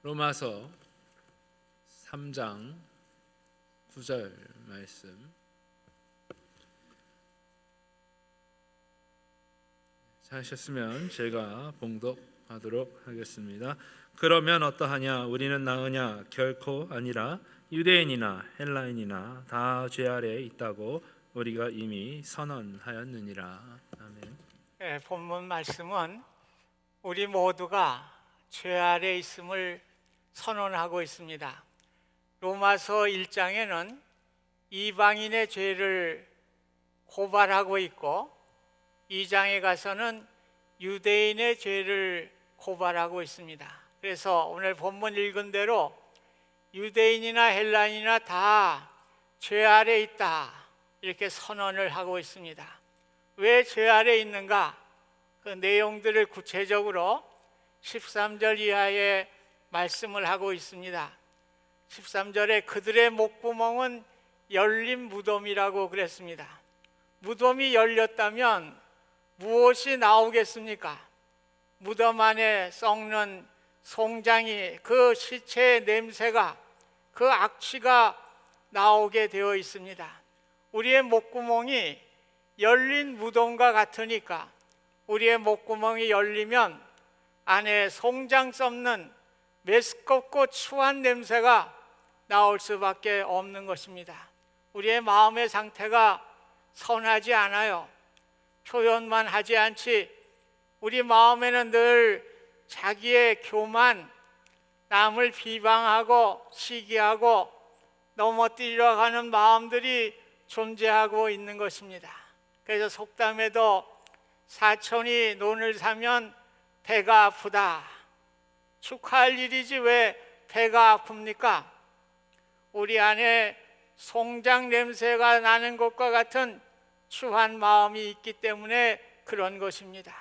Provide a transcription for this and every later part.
로마서 3장 9절 말씀 찾으셨으면 제가 봉독하도록 하겠습니다. 그러면 어떠하냐? 우리는 나으냐? 결코 아니라 유대인이나 헬라인이나 다 죄 아래에 있다고 우리가 이미 선언하였느니라. 아멘. 네, 본문 말씀은 우리 모두가 죄 아래 있음을 선언하고 있습니다. 로마서 1장에는 이방인의 죄를 고발하고 있고 2장에 가서는 유대인의 죄를 고발하고 있습니다. 그래서 오늘 본문 읽은 대로 유대인이나 헬라인이나 다 죄 아래 있다 이렇게 선언을 하고 있습니다. 왜 죄 아래 있는가? 그 내용들을 구체적으로 13절 이하에 말씀을 하고 있습니다. 13절에 그들의 목구멍은 열린 무덤이라고 그랬습니다. 무덤이 열렸다면 무엇이 나오겠습니까? 무덤 안에 썩는 송장이, 그 시체의 냄새가, 그 악취가 나오게 되어 있습니다. 우리의 목구멍이 열린 무덤과 같으니까 우리의 목구멍이 열리면 안에 송장 썩는 메스껍고 추한 냄새가 나올 수밖에 없는 것입니다. 우리의 마음의 상태가 선하지 않아요. 표현만 하지 않지 우리 마음에는 늘 자기의 교만, 남을 비방하고 시기하고 넘어뜨리려 하는 마음들이 존재하고 있는 것입니다. 그래서 속담에도 사촌이 논을 사면 배가 아프다. 축하할 일이지 왜 배가 아픕니까? 우리 안에 송장 냄새가 나는 것과 같은 추한 마음이 있기 때문에 그런 것입니다.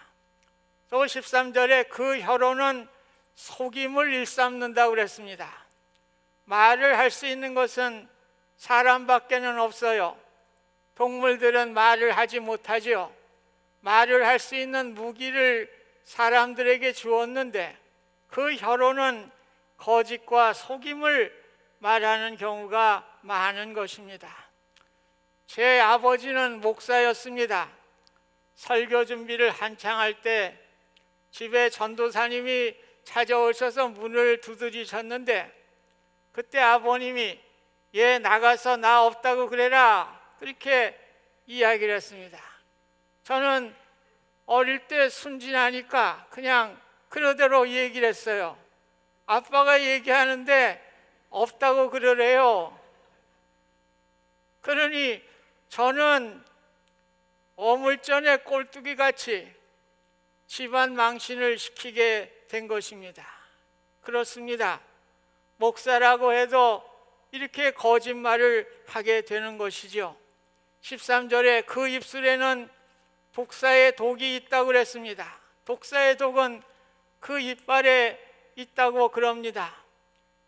또 13절에 그 혀로는 속임을 일삼는다고 그랬습니다. 말을 할 수 있는 것은 사람밖에는 없어요. 동물들은 말을 하지 못하죠. 말을 할 수 있는 무기를 사람들에게 주었는데 그 혀로는 거짓과 속임을 말하는 경우가 많은 것입니다. 제 아버지는 목사였습니다. 설교 준비를 한창 할 때 집에 전도사님이 찾아오셔서 문을 두드리셨는데 그때 아버님이 얘 나가서 나 없다고 그래라 그렇게 이야기를 했습니다. 저는 어릴 때 순진하니까 그냥 그러대로 얘기를 했어요. 아빠가 얘기하는데 없다고 그러래요. 그러니 저는 어물전에 꼴뚜기 같이 집안 망신을 시키게 된 것입니다. 그렇습니다. 목사라고 해도 이렇게 거짓말을 하게 되는 것이죠. 13절에 그 입술에는 독사의 독이 있다고 그랬습니다. 독사의 독은 그 이빨에 있다고 그럽니다.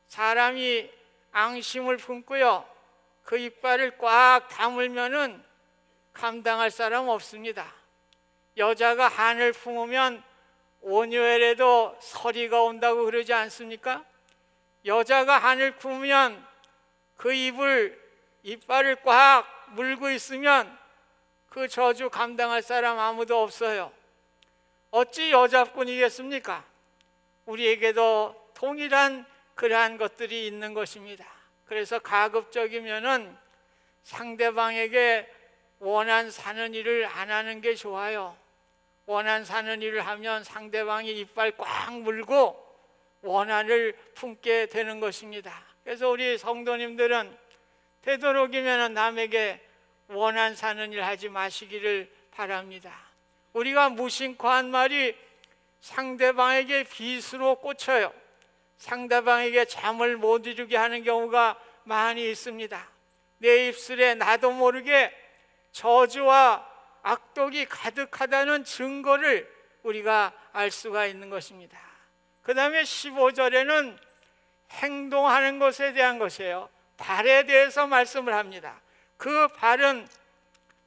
사람이 앙심을 품고요 그 이빨을 꽉 다물면은 감당할 사람 없습니다. 여자가 한을 품으면 온유에라도 서리가 온다고 그러지 않습니까? 여자가 한을 품으면 그 이빨을 꽉 물고 있으면 그 저주 감당할 사람 아무도 없어요. 어찌 여자뿐이겠습니까? 우리에게도 동일한 그러한 것들이 있는 것입니다. 그래서 가급적이면은 상대방에게 원한 사는 일을 안 하는 게 좋아요. 원한 사는 일을 하면 상대방이 이빨 꽉 물고 원한을 품게 되는 것입니다. 그래서 우리 성도님들은 되도록이면 남에게 원한 사는 일 하지 마시기를 바랍니다. 우리가 무심코 한 말이 상대방에게 빗으로 꽂혀요. 상대방에게 잠을 못 이루게 하는 경우가 많이 있습니다. 내 입술에 나도 모르게 저주와 악독이 가득하다는 증거를 우리가 알 수가 있는 것입니다. 그 다음에 15절에는 행동하는 것에 대한 것이에요. 발에 대해서 말씀을 합니다. 그 발은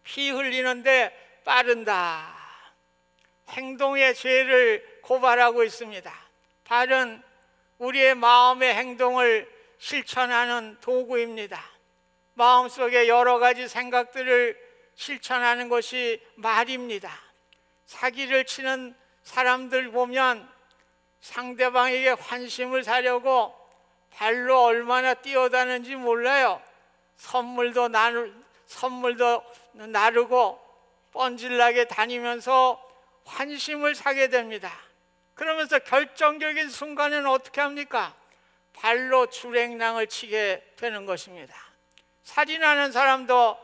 피 흘리는데 빠른다. 행동의 죄를 고발하고 있습니다. 발은 우리의 마음의 행동을 실천하는 도구입니다. 마음속에 여러 가지 생각들을 실천하는 것이 말입니다. 사기를 치는 사람들 보면 상대방에게 환심을 사려고 발로 얼마나 뛰어다는지 몰라요. 선물도 나르고 뻔질나게 다니면서 환심을 사게 됩니다. 그러면서 결정적인 순간에는 어떻게 합니까? 발로 주랭랑을 치게 되는 것입니다. 살인하는 사람도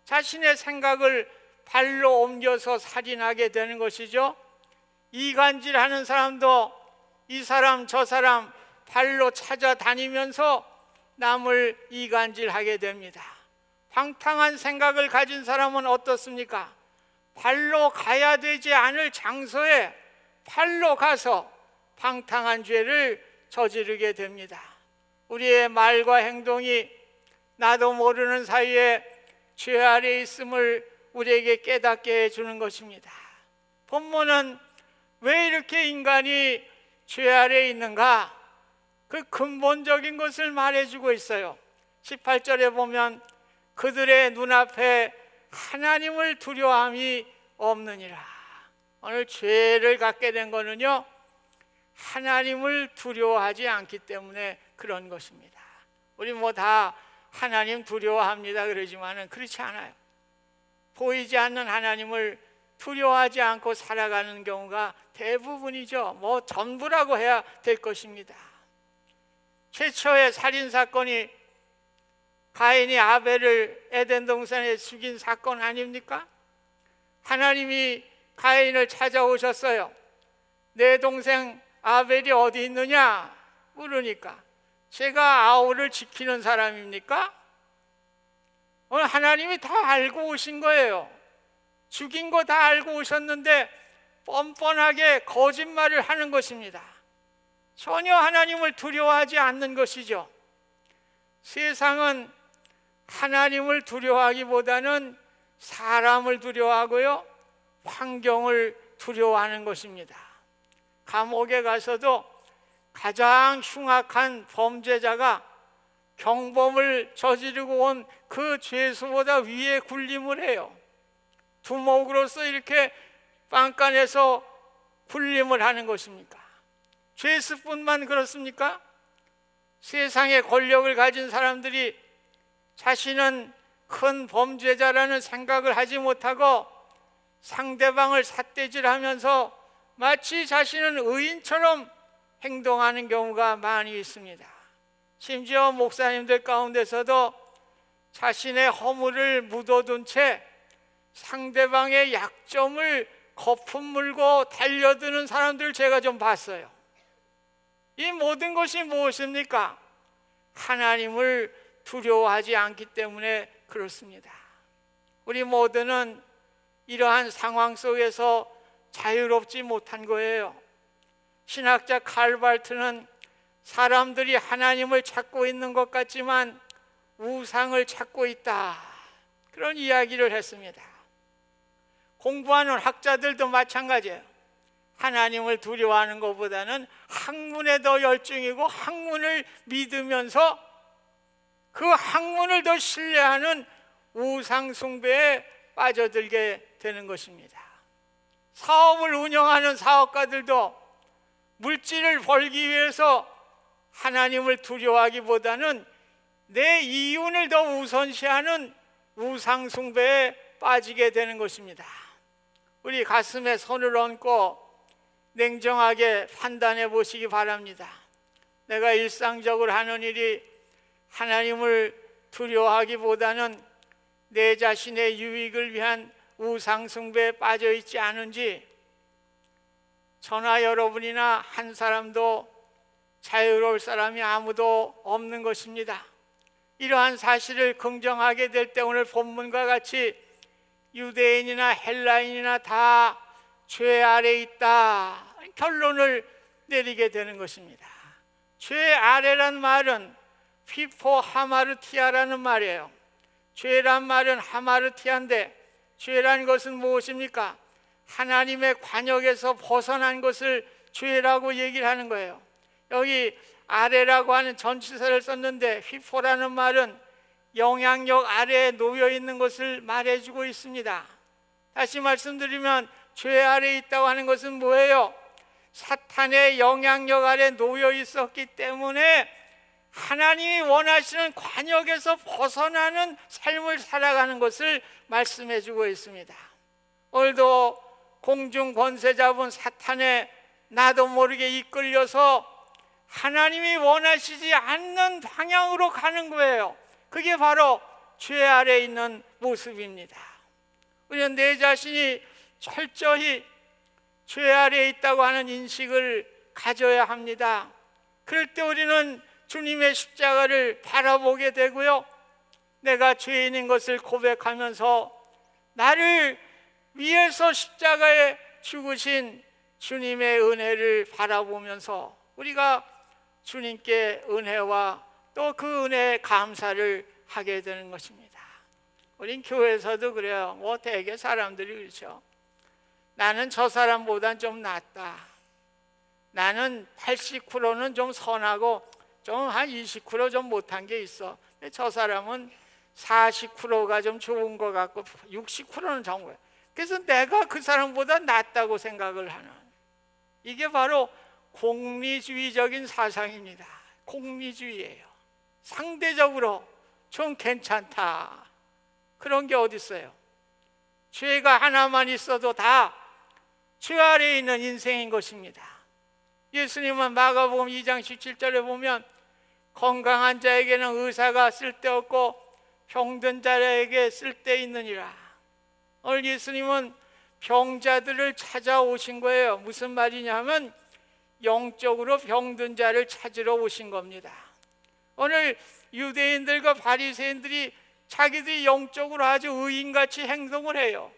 자신의 생각을 발로 옮겨서 살인하게 되는 것이죠. 이간질하는 사람도 이 사람 저 사람 발로 찾아다니면서 남을 이간질하게 됩니다. 방탕한 생각을 가진 사람은 어떻습니까? 발로 가야 되지 않을 장소에 발로 가서 방탕한 죄를 저지르게 됩니다. 우리의 말과 행동이 나도 모르는 사이에 죄 아래 있음을 우리에게 깨닫게 해주는 것입니다. 본문은 왜 이렇게 인간이 죄 아래 있는가? 그 근본적인 것을 말해주고 있어요. 18절에 보면 그들의 눈앞에 하나님을 두려워함이 없느니라. 오늘 죄를 갖게 된 거는요, 하나님을 두려워하지 않기 때문에 그런 것입니다. 우리 뭐 다 하나님 두려워합니다 그러지만은 그렇지 않아요. 보이지 않는 하나님을 두려워하지 않고 살아가는 경우가 대부분이죠. 뭐 전부라고 해야 될 것입니다. 최초의 살인사건이 가인이 아벨을 에덴 동산에 죽인 사건 아닙니까? 하나님이 가인을 찾아오셨어요. 내 동생 아벨이 어디 있느냐 물으니까 제가 아우를 지키는 사람입니까? 오늘 하나님이 다 알고 오신 거예요. 죽인 거 다 알고 오셨는데 뻔뻔하게 거짓말을 하는 것입니다. 전혀 하나님을 두려워하지 않는 것이죠. 세상은 하나님을 두려워하기보다는 사람을 두려워하고요, 환경을 두려워하는 것입니다. 감옥에 가서도 가장 흉악한 범죄자가 경범을 저지르고 온 그 죄수보다 위에 군림을 해요. 두목으로서 이렇게 빵간에서 군림을 하는 것입니까? 죄수뿐만 그렇습니까? 세상의 권력을 가진 사람들이 자신은 큰 범죄자라는 생각을 하지 못하고 상대방을 삿대질하면서 마치 자신은 의인처럼 행동하는 경우가 많이 있습니다. 심지어 목사님들 가운데서도 자신의 허물을 묻어둔 채 상대방의 약점을 거품 물고 달려드는 사람들을 제가 좀 봤어요. 이 모든 것이 무엇입니까? 하나님을 두려워하지 않기 때문에 그렇습니다. 우리 모두는 이러한 상황 속에서 자유롭지 못한 거예요. 신학자 칼 발트는 사람들이 하나님을 찾고 있는 것 같지만 우상을 찾고 있다, 그런 이야기를 했습니다. 공부하는 학자들도 마찬가지예요. 하나님을 두려워하는 것보다는 학문에 더 열중이고 학문을 믿으면서 그 학문을 더 신뢰하는 우상 숭배에 빠져들게 되는 것입니다. 사업을 운영하는 사업가들도 물질을 벌기 위해서 하나님을 두려워하기보다는 내 이윤을 더 우선시하는 우상 숭배에 빠지게 되는 것입니다. 우리 가슴에 손을 얹고 냉정하게 판단해 보시기 바랍니다. 내가 일상적으로 하는 일이 하나님을 두려워하기보다는 내 자신의 유익을 위한 우상 숭배에 빠져 있지 않은지, 저나 여러분이나 한 사람도 자유로울 사람이 아무도 없는 것입니다. 이러한 사실을 긍정하게 될 때 오늘 본문과 같이 유대인이나 헬라인이나 다 죄 아래 있다, 결론을 내리게 되는 것입니다. 죄 아래란 말은 피포 하마르티아라는 말이에요. 죄란 말은 하마르티아인데, 죄란 것은 무엇입니까? 하나님의 관역에서 벗어난 것을 죄라고 얘기를 하는 거예요. 여기 아래라고 하는 전치사를 썼는데 휘포라는 말은 영향력 아래에 놓여 있는 것을 말해주고 있습니다. 다시 말씀드리면 죄 아래에 있다고 하는 것은 뭐예요? 사탄의 영향력 아래 놓여 있었기 때문에 하나님이 원하시는 관역에서 벗어나는 삶을 살아가는 것을 말씀해 주고 있습니다. 오늘도 공중 권세 잡은 사탄의 나도 모르게 이끌려서 하나님이 원하시지 않는 방향으로 가는 거예요. 그게 바로 죄 아래에 있는 모습입니다. 우리는 내 자신이 철저히 죄 아래에 있다고 하는 인식을 가져야 합니다. 그럴 때 우리는 주님의 십자가를 바라보게 되고요, 내가 죄인인 것을 고백하면서 나를 위해서 십자가에 죽으신 주님의 은혜를 바라보면서 우리가 주님께 은혜와 또 그 은혜에 감사를 하게 되는 것입니다. 우린 교회에서도 그래요. 뭐 대개 사람들이 그렇죠. 나는 저 사람보단 좀 낫다. 나는 80%는 좀 선하고 좀 한 20% 좀 못한 게 있어. 근데 저 사람은 40%가 좀 좋은 것 같고 60%는 좋은 거야. 그래서 내가 그 사람보다 낫다고 생각을 하는, 이게 바로 공리주의적인 사상입니다. 공리주의예요. 상대적으로 좀 괜찮다, 그런 게 어디 있어요? 죄가 하나만 있어도 다 죄 아래에 있는 인생인 것입니다. 예수님은 마가복음 2장 17절에 보면 건강한 자에게는 의사가 쓸데없고 병든 자에게 쓸데있느니라. 오늘 예수님은 병자들을 찾아오신 거예요. 무슨 말이냐면 영적으로 병든 자를 찾으러 오신 겁니다. 오늘 유대인들과 바리새인들이 자기들이 영적으로 아주 의인같이 행동을 해요.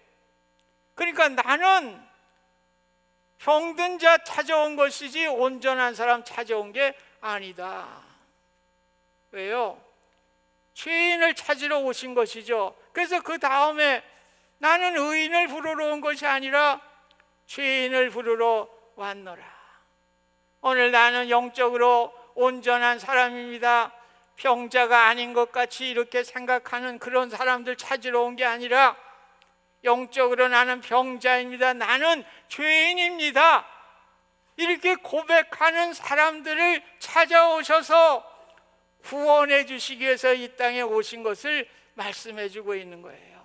그러니까 나는 병든 자 찾아온 것이지 온전한 사람 찾아온 게 아니다. 왜요? 죄인을 찾으러 오신 것이죠. 그래서 그 다음에 나는 의인을 부르러 온 것이 아니라 죄인을 부르러 왔노라. 오늘 나는 영적으로 온전한 사람입니다, 병자가 아닌 것 같이 이렇게 생각하는 그런 사람들 찾으러 온 게 아니라 영적으로 나는 병자입니다, 나는 죄인입니다, 이렇게 고백하는 사람들을 찾아오셔서 구원해 주시기 위해서 이 땅에 오신 것을 말씀해 주고 있는 거예요.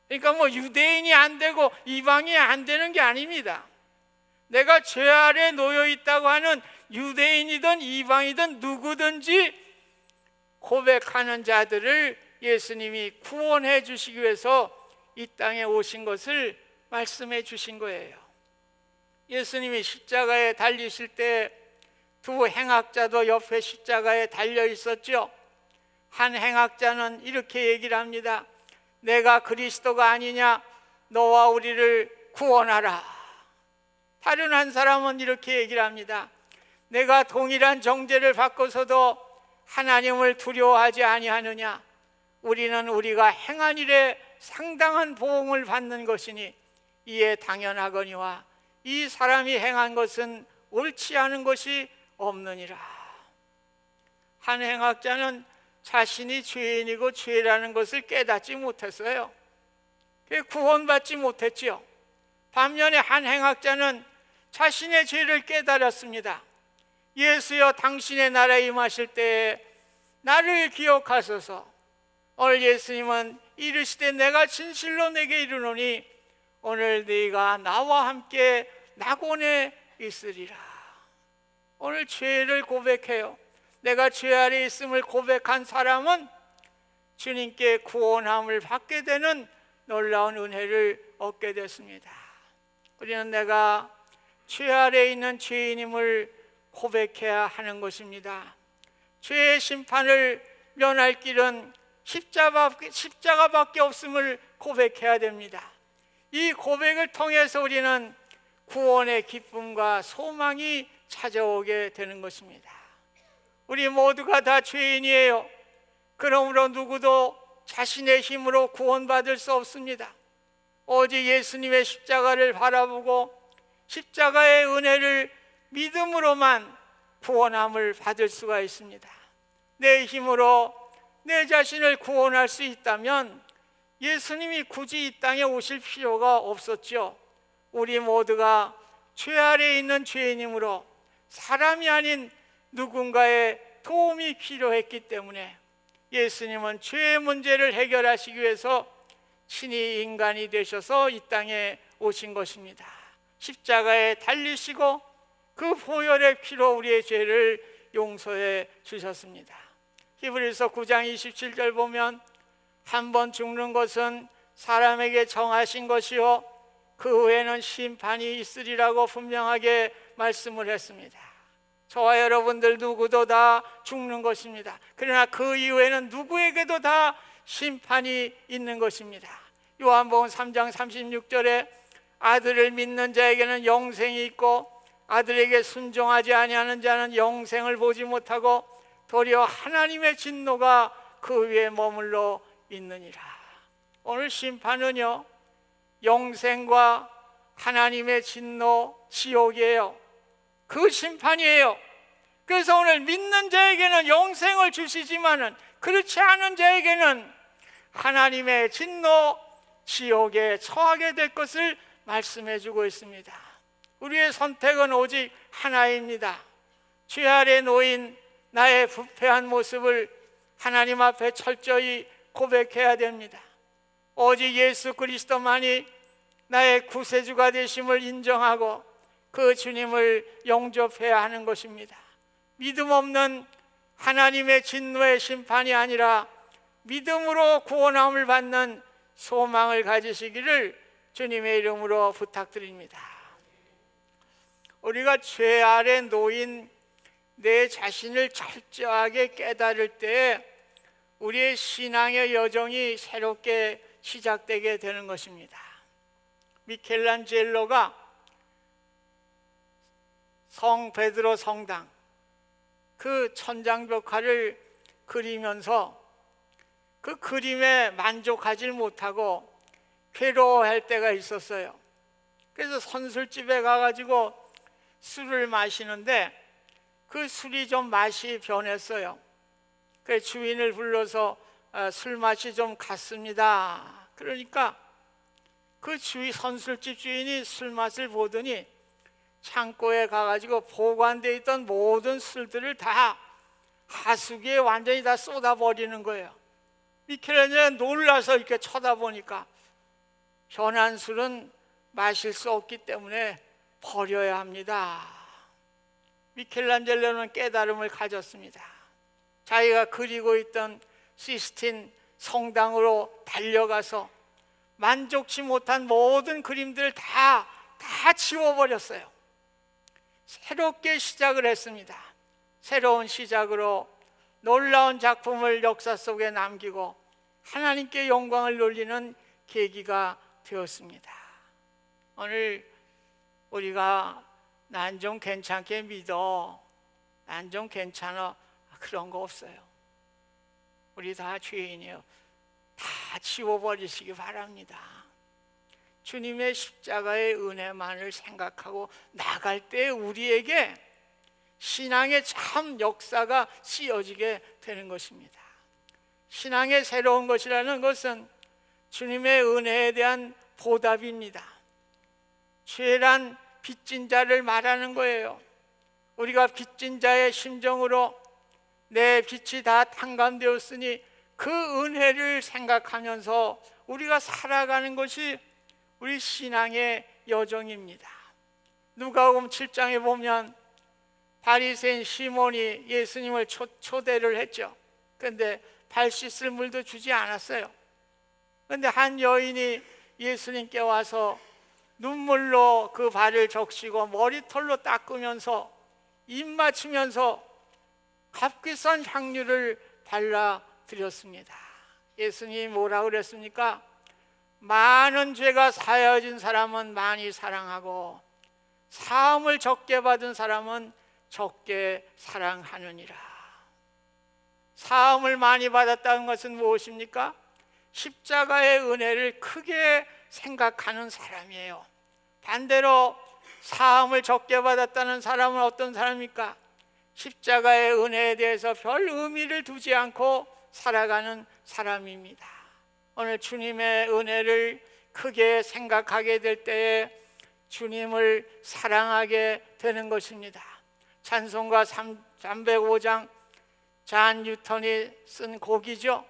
그러니까 뭐 유대인이 안 되고 이방이 안 되는 게 아닙니다. 내가 죄 아래 놓여 있다고 하는 유대인이든 이방이든 누구든지 고백하는 자들을 예수님이 구원해 주시기 위해서 이 땅에 오신 것을 말씀해 주신 거예요. 예수님이 십자가에 달리실 때 두 행악자도 옆에 십자가에 달려 있었죠. 한 행악자는 이렇게 얘기를 합니다. 내가 그리스도가 아니냐, 너와 우리를 구원하라. 다른 한 사람은 이렇게 얘기를 합니다. 내가 동일한 정죄를 받고서도 하나님을 두려워하지 아니하느냐, 우리는 우리가 행한 일에 상당한 보응을 받는 것이니 이에 당연하거니와 이 사람이 행한 것은 옳지 않은 것이 없느니라. 한 행악자는 자신이 죄인이고 죄라는 것을 깨닫지 못했어요. 구원받지 못했지요. 반면에 한 행악자는 자신의 죄를 깨달았습니다. 예수여, 당신의 나라에 임하실 때에 나를 기억하소서. 오늘 예수님은 이르시되 내가 진실로 내게 이르노니 오늘 네가 나와 함께 낙원에 있으리라. 오늘 죄를 고백해요. 내가 죄 아래 있음을 고백한 사람은 주님께 구원함을 받게 되는 놀라운 은혜를 얻게 됐습니다. 우리는 내가 죄 아래 있는 죄인임을 고백해야 하는 것입니다. 죄의 심판을 면할 길은 십자가밖에 없음을 고백해야 됩니다. 이 고백을 통해서 우리는 구원의 기쁨과 소망이 찾아오게 되는 것입니다. 우리 모두가 다 죄인이에요. 그러므로 누구도 자신의 힘으로 구원받을 수 없습니다. 오직 예수님의 십자가를 바라보고 십자가의 은혜를 믿음으로만 구원함을 받을 수가 있습니다. 내 힘으로 내 자신을 구원할 수 있다면 예수님이 굳이 이 땅에 오실 필요가 없었죠. 우리 모두가 죄 아래에 있는 죄인이므로 사람이 아닌 누군가의 도움이 필요했기 때문에 예수님은 죄의 문제를 해결하시기 위해서 친히 인간이 되셔서 이 땅에 오신 것입니다. 십자가에 달리시고 그 보혈의 피로 우리의 죄를 용서해 주셨습니다. 히브리서 9장 27절 보면 한 번 죽는 것은 사람에게 정하신 것이요 그 후에는 심판이 있으리라고 분명하게 말씀을 했습니다. 저와 여러분들 누구도 다 죽는 것입니다. 그러나 그 이후에는 누구에게도 다 심판이 있는 것입니다. 요한복음 3장 36절에 아들을 믿는 자에게는 영생이 있고 아들에게 순종하지 아니하는 자는 영생을 보지 못하고 도리어 하나님의 진노가 그 위에 머물러 있느니라. 오늘 심판은요 영생과 하나님의 진노, 지옥이에요. 그 심판이에요. 그래서 오늘 믿는 자에게는 영생을 주시지만은 그렇지 않은 자에게는 하나님의 진노, 지옥에 처하게 될 것을 말씀해 주고 있습니다. 우리의 선택은 오직 하나입니다. 죄 아래 놓인 나의 부패한 모습을 하나님 앞에 철저히 고백해야 됩니다. 오직 예수 그리스도만이 나의 구세주가 되심을 인정하고 그 주님을 영접해야 하는 것입니다. 믿음 없는 하나님의 진노의 심판이 아니라 믿음으로 구원함을 받는 소망을 가지시기를 주님의 이름으로 부탁드립니다. 우리가 죄 아래 놓인 내 자신을 철저하게 깨달을 때 우리의 신앙의 여정이 새롭게 시작되게 되는 것입니다. 미켈란젤로가 성 베드로 성당 그 천장벽화를 그리면서 그 그림에 만족하지 못하고 괴로워할 때가 있었어요. 그래서 선술집에 가가지고 술을 마시는데 그 술이 좀 맛이 변했어요. 그래서 주인을 불러서 술 맛이 좀 갔습니다. 그러니까 그 선술집 주인이 술 맛을 보더니 창고에 가가지고 보관되어 있던 모든 술들을 다 하수기에 완전히 다 쏟아버리는 거예요. 미켈란젤로가 놀라서 이렇게 쳐다보니까 변한 술은 마실 수 없기 때문에 버려야 합니다. 미켈란젤로는 깨달음을 가졌습니다. 자기가 그리고 있던 시스틴 성당으로 달려가서 만족치 못한 모든 그림들을 다 지워버렸어요. 새롭게 시작을 했습니다. 새로운 시작으로 놀라운 작품을 역사 속에 남기고 하나님께 영광을 돌리는 계기가 되었습니다. 오늘 우리가 난 좀 괜찮게 믿어, 난 좀 괜찮아, 그런 거 없어요. 우리 다 죄인이에요. 다 지워버리시기 바랍니다. 주님의 십자가의 은혜만을 생각하고 나갈 때 우리에게 신앙의 참 역사가 씌어지게 되는 것입니다. 신앙의 새로운 것이라는 것은 주님의 은혜에 대한 보답입니다. 죄란 빚진 자를 말하는 거예요. 우리가 빚진 자의 심정으로 내 빚이 다 탕감되었으니 그 은혜를 생각하면서 우리가 살아가는 것이 우리 신앙의 여정입니다. 누가복음 7장에 보면 바리새인 시몬이 예수님을 초대를 했죠. 그런데 발 씻을 물도 주지 않았어요. 그런데 한 여인이 예수님께 와서 눈물로 그 발을 적시고 머리털로 닦으면서 입 맞추면서 값비싼 향유를 발라드렸습니다. 예수님이 뭐라고 그랬습니까? 많은 죄가 사여진 사람은 많이 사랑하고 사함을 적게 받은 사람은 적게 사랑하느니라. 사함을 많이 받았다는 것은 무엇입니까? 십자가의 은혜를 크게 생각하는 사람이에요. 반대로 사함을 적게 받았다는 사람은 어떤 사람입니까? 십자가의 은혜에 대해서 별 의미를 두지 않고 살아가는 사람입니다. 오늘 주님의 은혜를 크게 생각하게 될 때에 주님을 사랑하게 되는 것입니다. 찬송가 305장 잔 뉴턴이 쓴 곡이죠.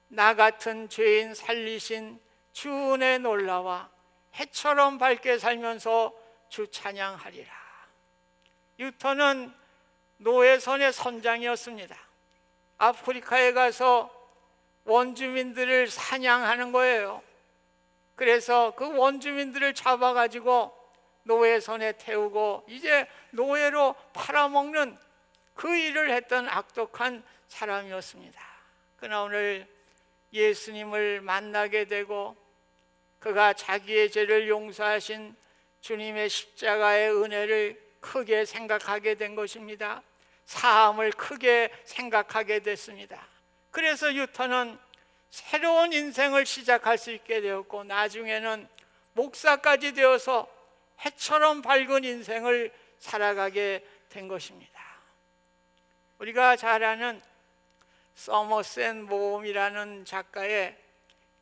나 같은 죄인 살리신 주 은혜 놀라와 해처럼 밝게 살면서 주 찬양하리라. 뉴턴은 노예선의 선장이었습니다. 아프리카에 가서 원주민들을 사냥하는 거예요. 그래서 그 원주민들을 잡아가지고 노예선에 태우고 이제 노예로 팔아먹는 그 일을 했던 악독한 사람이었습니다. 그러나 오늘 예수님을 만나게 되고 그가 자기의 죄를 용서하신 주님의 십자가의 은혜를 크게 생각하게 된 것입니다. 사함을 크게 생각하게 됐습니다. 그래서 뉴턴은 새로운 인생을 시작할 수 있게 되었고 나중에는 목사까지 되어서 해처럼 밝은 인생을 살아가게 된 것입니다. 우리가 잘 아는 서머셋 모험이라는 작가의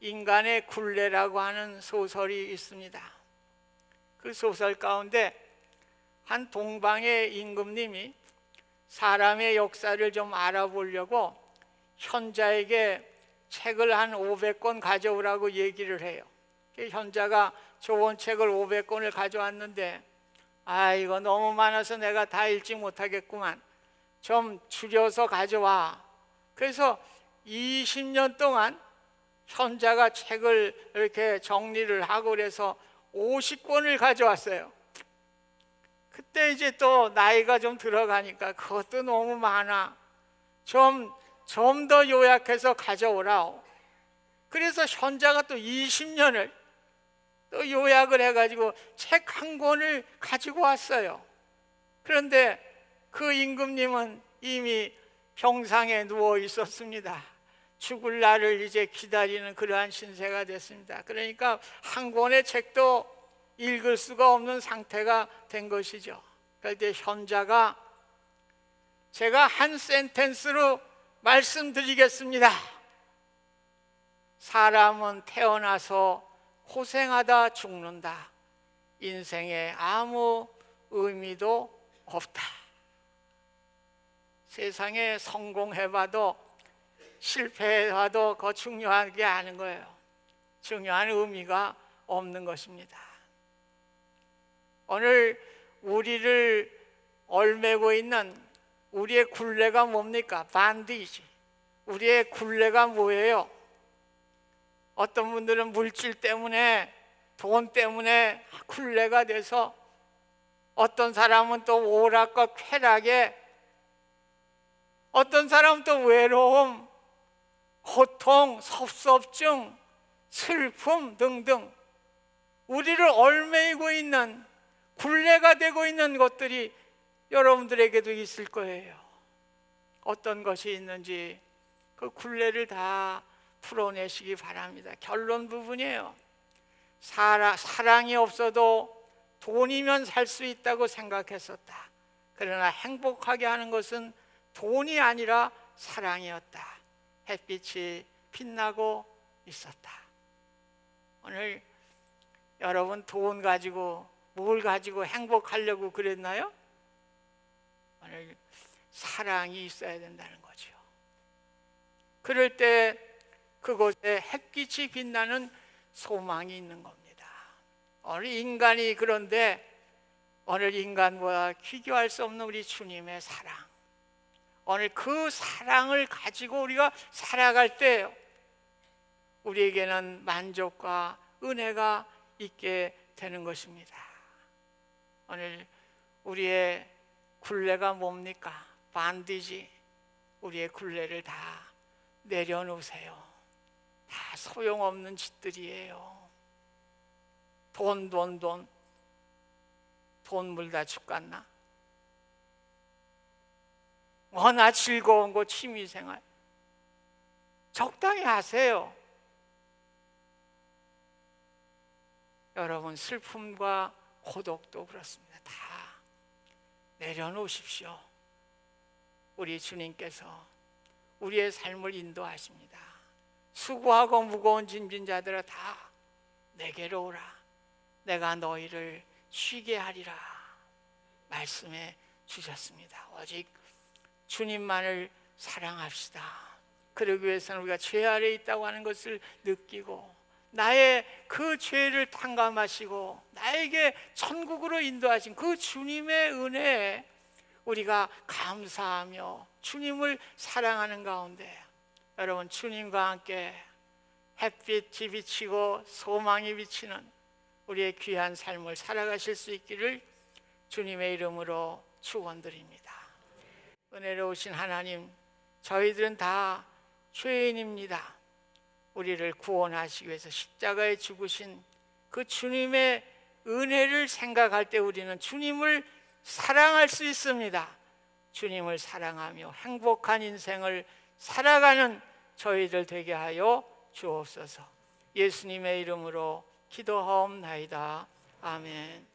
인간의 굴레라고 하는 소설이 있습니다. 그 소설 가운데 한 동방의 임금님이 사람의 역사를 좀 알아보려고 현자에게 책을 한 500권 가져오라고 얘기를 해요. 현자가 좋은 책을 500권을 가져왔는데 이거 너무 많아서 내가 다 읽지 못하겠구만, 좀 줄여서 가져와. 그래서 20년 동안 현자가 책을 이렇게 정리를 하고 그래서 50권을 가져왔어요. 그때 이제 또 나이가 좀 들어가니까 그것도 너무 많아, 좀 더 요약해서 가져오라. 그래서 현자가 또 20년을 또 요약을 해가지고 책 한 권을 가지고 왔어요. 그런데 그 임금님은 이미 병상에 누워 있었습니다. 죽을 날을 이제 기다리는 그러한 신세가 됐습니다. 그러니까 한 권의 책도 읽을 수가 없는 상태가 된 것이죠. 그럴 때 현자가 제가 한 센텐스로 말씀드리겠습니다. 사람은 태어나서 고생하다 죽는다. 인생에 아무 의미도 없다. 세상에 성공해봐도 실패해봐도 그거 중요한 게 아닌 거예요. 중요한 의미가 없는 것입니다. 오늘 우리를 얽매고 있는 우리의 굴레가 뭡니까? 반디지. 우리의 굴레가 뭐예요? 어떤 분들은 물질 때문에, 돈 때문에 굴레가 돼서, 어떤 사람은 또 오락과 쾌락에, 어떤 사람은 또 외로움, 고통, 섭섭증, 슬픔 등등 우리를 얽매이고 있는, 굴레가 되고 있는 것들이 여러분들에게도 있을 거예요. 어떤 것이 있는지 그 굴레를 다 풀어내시기 바랍니다. 결론 부분이에요. 사랑이 없어도 돈이면 살 수 있다고 생각했었다. 그러나 행복하게 하는 것은 돈이 아니라 사랑이었다. 햇빛이 빛나고 있었다. 오늘 여러분 돈 가지고 뭘 가지고 행복하려고 그랬나요? 오늘 사랑이 있어야 된다는 거죠. 그럴 때 그곳에 햇빛이 빛나는 소망이 있는 겁니다. 오늘 인간이 그런데 오늘 인간보다 비교할 수 없는 우리 주님의 사랑, 오늘 그 사랑을 가지고 우리가 살아갈 때 우리에게는 만족과 은혜가 있게 되는 것입니다. 오늘 우리의 굴레가 뭡니까? 반디지. 우리의 굴레를 다 내려놓으세요. 다 소용없는 짓들이에요. 돈 물다 죽겠나? 워낙 즐거운 거 취미생활 적당히 하세요. 여러분 슬픔과 고독도 그렇습니다. 다 내려놓으십시오. 우리 주님께서 우리의 삶을 인도하십니다. 수고하고 무거운 짐진 자들아 다 내게로 오라. 내가 너희를 쉬게 하리라 말씀해 주셨습니다. 오직 주님만을 사랑합시다. 그러기 위해서는 우리가 죄 아래 있다고 하는 것을 느끼고 나의 그 죄를 탕감하시고 나에게 천국으로 인도하신 그 주님의 은혜에 우리가 감사하며 주님을 사랑하는 가운데 여러분 주님과 함께 햇빛이 비치고 소망이 비치는 우리의 귀한 삶을 살아가실 수 있기를 주님의 이름으로 축원드립니다. 은혜로우신 하나님, 저희들은 다 죄인입니다. 우리를 구원하시기 위해서 십자가에 죽으신 그 주님의 은혜를 생각할 때 우리는 주님을 사랑할 수 있습니다. 주님을 사랑하며 행복한 인생을 살아가는 저희들 되게 하여 주옵소서. 예수님의 이름으로 기도하옵나이다. 아멘.